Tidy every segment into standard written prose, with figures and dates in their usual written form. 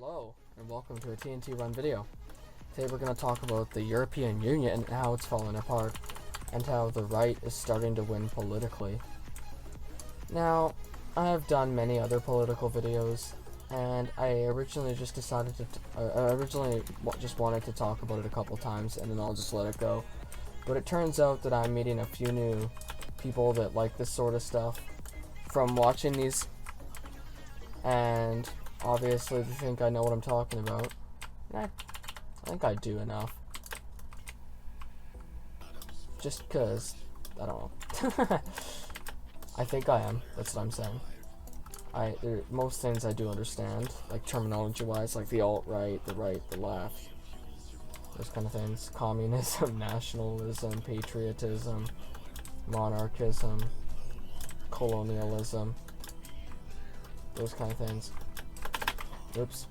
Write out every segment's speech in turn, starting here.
Hello, and welcome to a TNT RUN video. Today we're going to talk about the European Union and how it's falling apart, and how the right is starting to win politically. Now, I have done many other political videos, and I originally just decided to, just wanted to talk about it a couple times, and then I'll just let it go. But it turns out that I'm meeting a few new people that like this sort of stuff from watching these, and obviously they think I know what I'm talking about. And I think I do enough. Just cause, I don't know. I think I am, that's what I'm saying. Most things I do understand, like terminology-wise, like the alt-right, the right, the left. Those kind of things. Communism, nationalism, patriotism, monarchism, colonialism. Those kind of things. Oops.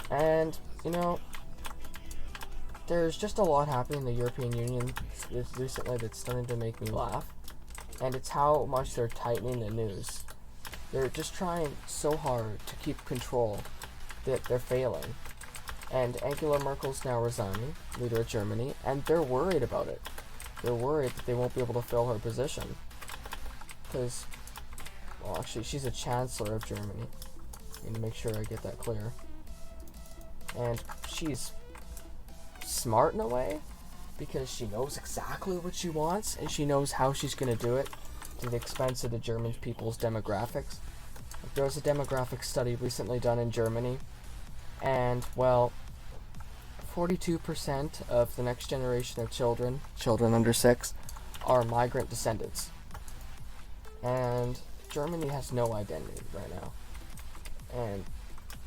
And, you know, there's just a lot happening in the European Union recently that's starting to make me laugh. And it's how much they're tightening the news. They're just trying so hard to keep control that they're failing. And Angela Merkel's now resigning, leader of Germany, and they're worried about it. They're worried that they won't be able to fill her position. Because, well, actually, she's a chancellor of Germany. I need to make sure I get that clear. And she's smart in a way, because she knows exactly what she wants, and she knows how she's going to do it to the expense of the German people's demographics. There was a demographic study recently done in Germany, and, well, 42% of the next generation of children under 6, are migrant descendants. And Germany has no identity right now. And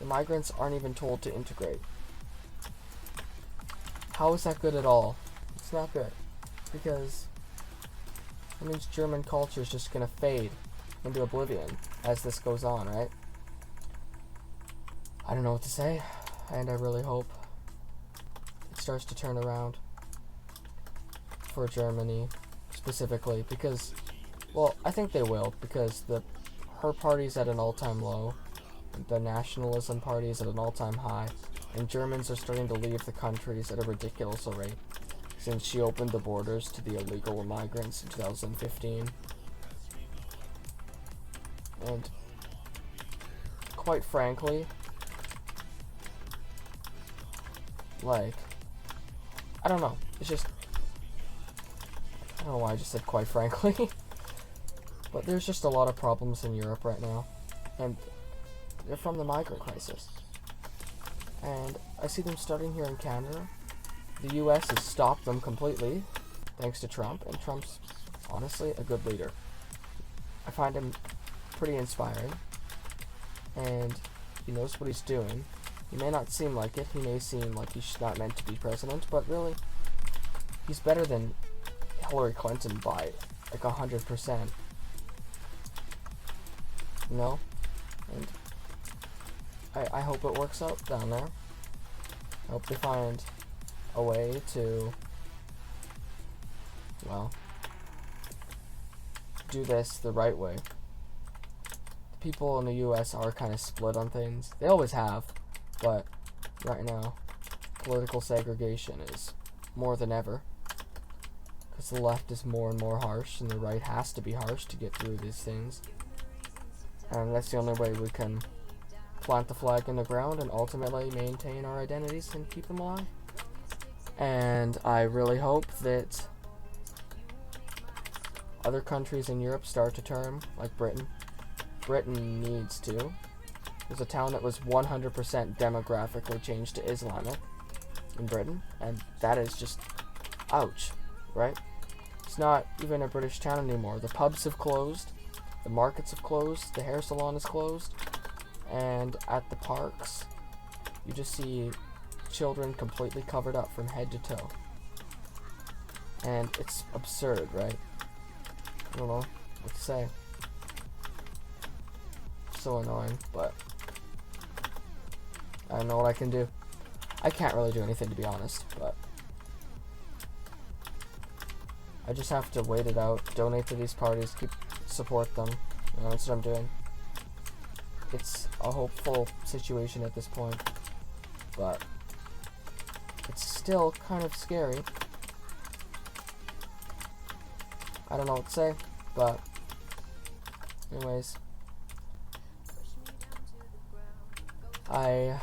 the migrants aren't even told to integrate. How is that good at all? It's not good. Because that means German culture is just going to fade into oblivion as this goes on, right? I don't know what to say, and I really hope it starts to turn around for Germany specifically, because, well, I think they will, because her party's at an all-time low, the nationalism party is at an all-time high, and Germans are starting to leave the countries at a ridiculous rate since she opened the borders to the illegal migrants in 2015. And quite frankly, like, I don't know, it's just, I don't know why I just said quite frankly, but there's just a lot of problems in Europe right now, and they're from the migrant crisis. And I see them starting here in Canada. The US has stopped them completely, thanks to Trump, and Trump's honestly a good leader. I find him pretty inspiring, and he knows what he's doing. He may not seem like it, he may seem like he's not meant to be president, but really, he's better than Hillary Clinton by like 100%. You know? And I hope it works out down there. I hope they find a way to, well, do this the right way. The people in the US are kind of split on things. They always have, but right now, political segregation is more than ever. Because the left is more and more harsh, and the right has to be harsh to get through these things. And that's the only way we can plant the flag in the ground and ultimately maintain our identities and keep them alive. And I really hope that other countries in Europe start to turn, like Britain. Britain needs to. There's a town that was 100% demographically changed to Islamic in Britain, and that is just, ouch, right? It's not even a British town anymore. The pubs have closed, the markets have closed, the hair salon is closed, and at the parks, you just see children completely covered up from head to toe. And it's absurd, right? I don't know what to say. So annoying, but I don't know what I can do. I can't really do anything, to be honest, but I just have to wait it out, donate to these parties, support them. You know, that's what I'm doing. it's a hopeful situation at this point, but it's still kind of scary. I don't know what to say, but anyways, I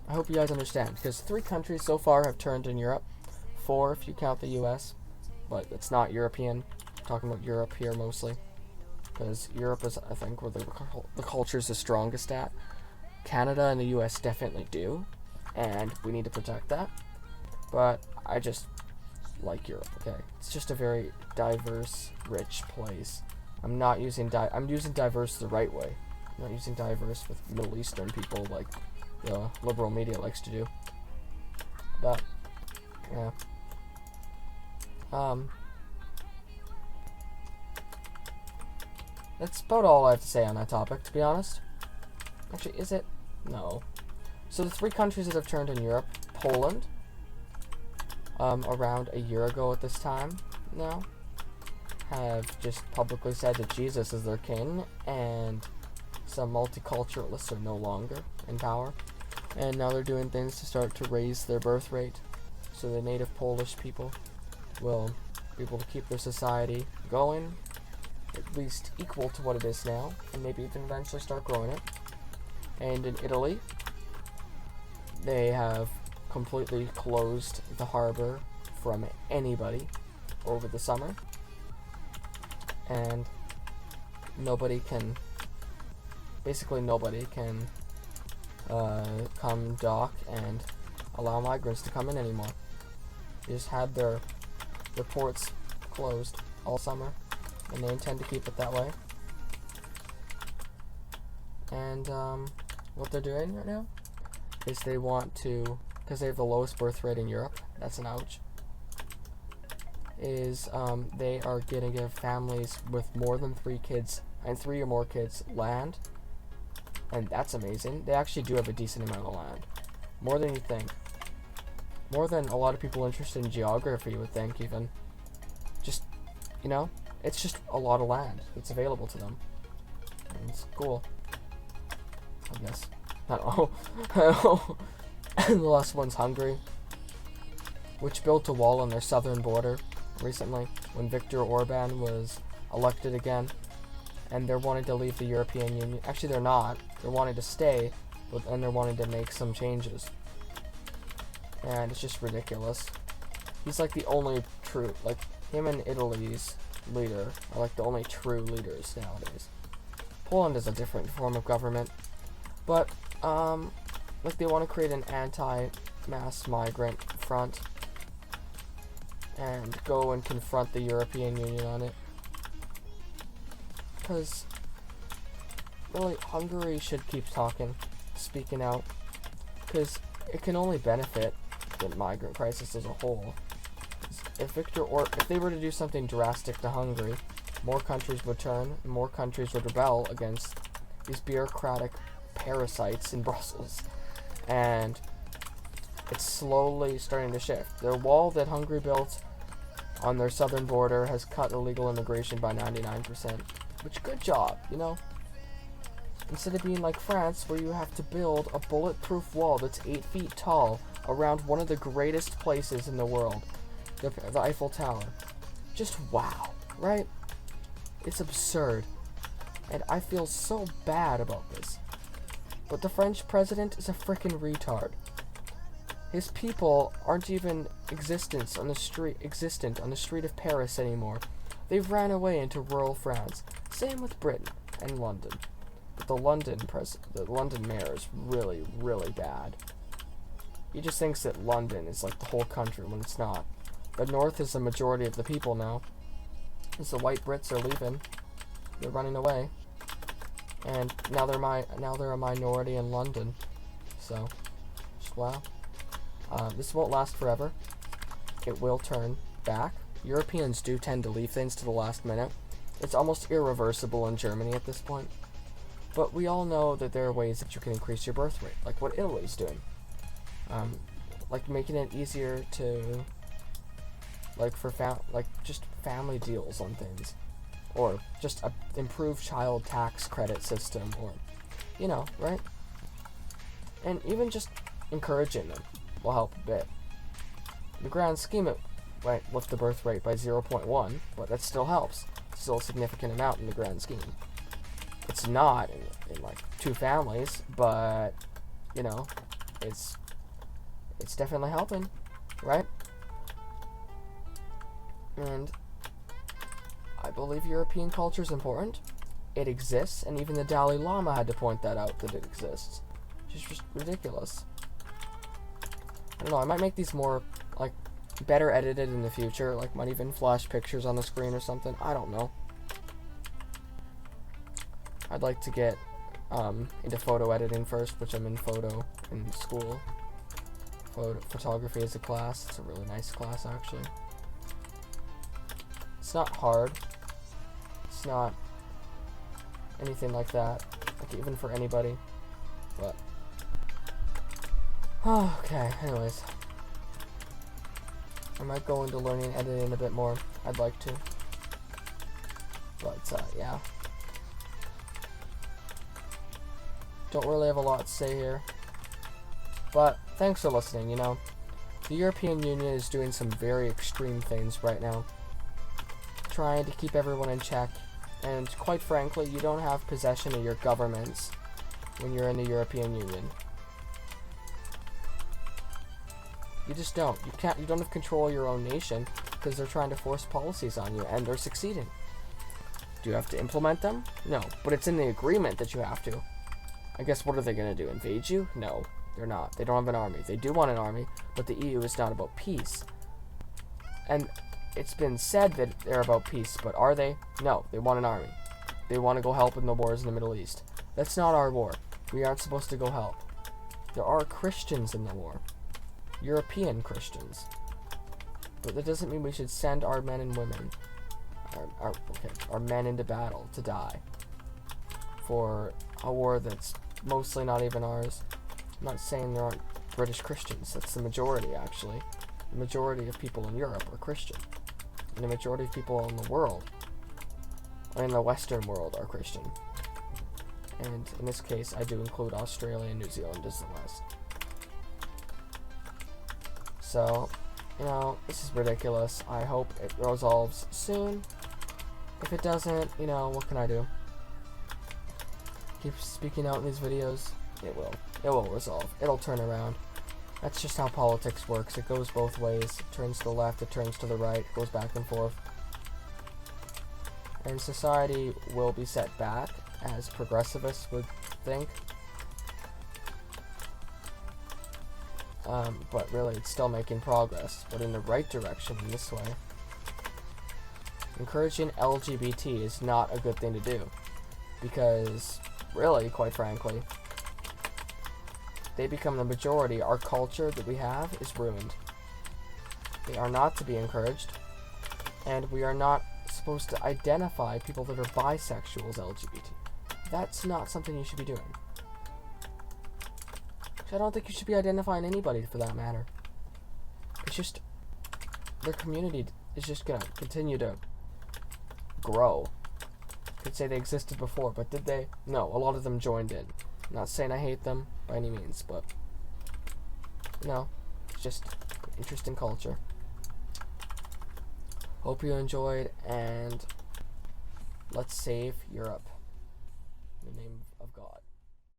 hope you guys understand, because 3 countries so far have turned in Europe, 4 if you count the US, but it's not European. I'm talking about Europe here mostly, because Europe is, I think, where the culture is the strongest at. Canada and the US definitely do, and we need to protect that, but I just like Europe, okay? It's just a very diverse, rich place. I'm using diverse the right way. I'm not using diverse with Middle Eastern people like the liberal media likes to do. But yeah. That's about all I have to say on that topic, to be honest. Actually, is it? No. So the 3 countries that have turned in Europe: Poland, around a year ago at this time now, have just publicly said that Jesus is their king, and some multiculturalists are no longer in power. And now they're doing things to start to raise their birth rate, so the native Polish people will be able to keep their society going, at least equal to what it is now, and maybe even eventually start growing it. And in Italy, they have completely closed the harbor from anybody over the summer, and basically nobody can come dock and allow migrants to come in anymore. They just had their ports closed all summer, and they intend to keep it that way. And what they're doing right now is they want to, because they have the lowest birth rate in Europe, that's an ouch, is they are going to give families with more than 3 kids and 3 or more kids land. And that's amazing. They actually do have a decent amount of land. More than you think. More than a lot of people interested in geography would think, even. Just, you know, it's just a lot of land that's available to them. And it's cool, I guess. I don't know. The last one's Hungary, which built a wall on their southern border recently when Viktor Orban was elected again. And they're wanting to leave the European Union. Actually, they're not. They're wanting to stay, and they're wanting to make some changes. And it's just ridiculous. He's like the only true, like, him and Italy's leader are like the only true leaders nowadays. Poland is a different form of government. But, like, they want to create an anti-mass migrant front and go and confront the European Union on it. Because, really, Hungary should keep speaking out, because it can only benefit the migrant crisis as a whole. If they were to do something drastic to Hungary, more countries would turn, and more countries would rebel against these bureaucratic parasites in Brussels. And it's slowly starting to shift. Their wall that Hungary built on their southern border has cut illegal immigration by 99%. Which, good job, you know? Instead of being like France, where you have to build a bulletproof wall that's 8 feet tall around one of the greatest places in the world, the Eiffel Tower. Just wow, right? It's absurd. And I feel so bad about this. But the French president is a frickin' retard. His people aren't even existent on the street of Paris anymore. They've ran away into rural France. Same with Britain and London. But the London mayor is really, really bad. He just thinks that London is like the whole country when it's not. The north is the majority of the people now. Because the white Brits are leaving. They're running away. And now they're a minority in London. So, just wow. This won't last forever. It will turn back. Europeans do tend to leave things to the last minute. It's almost irreversible in Germany at this point. But we all know that there are ways that you can increase your birth rate, like what Italy's doing. Like making it easier to, like, for just family deals on things. or just a improved child tax credit system, or, you know, right? And even just encouraging them will help a bit. In the grand scheme, it might lift the birth rate by 0.1, but that still helps. It's still a significant amount in the grand scheme. It's not in like 2 families, but, you know, it's definitely helping, right? And I believe European culture is important. It exists, and even the Dalai Lama had to point that out, that it exists. Which is just ridiculous. I don't know, I might make these more, like, better edited in the future. Like, might even flash pictures on the screen or something. I don't know. I'd like to get into photo editing first, which I'm in photo in school. Photography is a class. It's a really nice class, actually. It's not hard. It's not anything like that, like even for anybody. But okay, anyways, I might go into learning editing a bit more. I'd like to, but yeah, don't really have a lot to say here. But thanks for listening. You know, the European Union is doing some very extreme things right now, trying to keep everyone in check, and quite frankly, you don't have possession of your governments when you're in the European Union. You just don't. You don't have control of your own nation because they're trying to force policies on you, and they're succeeding. Do you have to implement them? No, but it's in the agreement that you have to. I guess what are they going to do, invade you? No, they're not. They don't have an army. They do want an army, but the EU is not about peace. And it's been said that they're about peace, but are they? No, they want an army. They want to go help in the wars in the Middle East. That's not our war. We aren't supposed to go help. There are Christians in the war. European Christians. But that doesn't mean we should send our men and women, our men into battle to die for a war that's mostly not even ours. I'm not saying there aren't British Christians. That's the majority, actually. The majority of people in Europe are Christian. And the majority of people in the world, or in the Western world, are Christian. And in this case, I do include Australia and New Zealand as the West. So, you know, this is ridiculous. I hope it resolves soon. If it doesn't, you know, what can I do? Keep speaking out in these videos. It will. It will resolve. It'll turn around. That's just how politics works. It goes both ways. It turns to the left, it turns to the right, it goes back and forth. And society will be set back, as progressivists would think. But really, it's still making progress, but in the right direction in this way. Encouraging LGBT is not a good thing to do, because, really, quite frankly, they become the majority. Our culture that we have is ruined. They are not to be encouraged, and we are not supposed to identify people that are bisexual as LGBT. That's not something you should be doing. I don't think you should be identifying anybody for that matter. It's just, their community is just gonna continue to grow. Could say they existed before, but did they? No, a lot of them joined in. I'm not saying I hate them by any means, but no, it's just interesting culture. Hope you enjoyed, and let's save Europe in the name of God.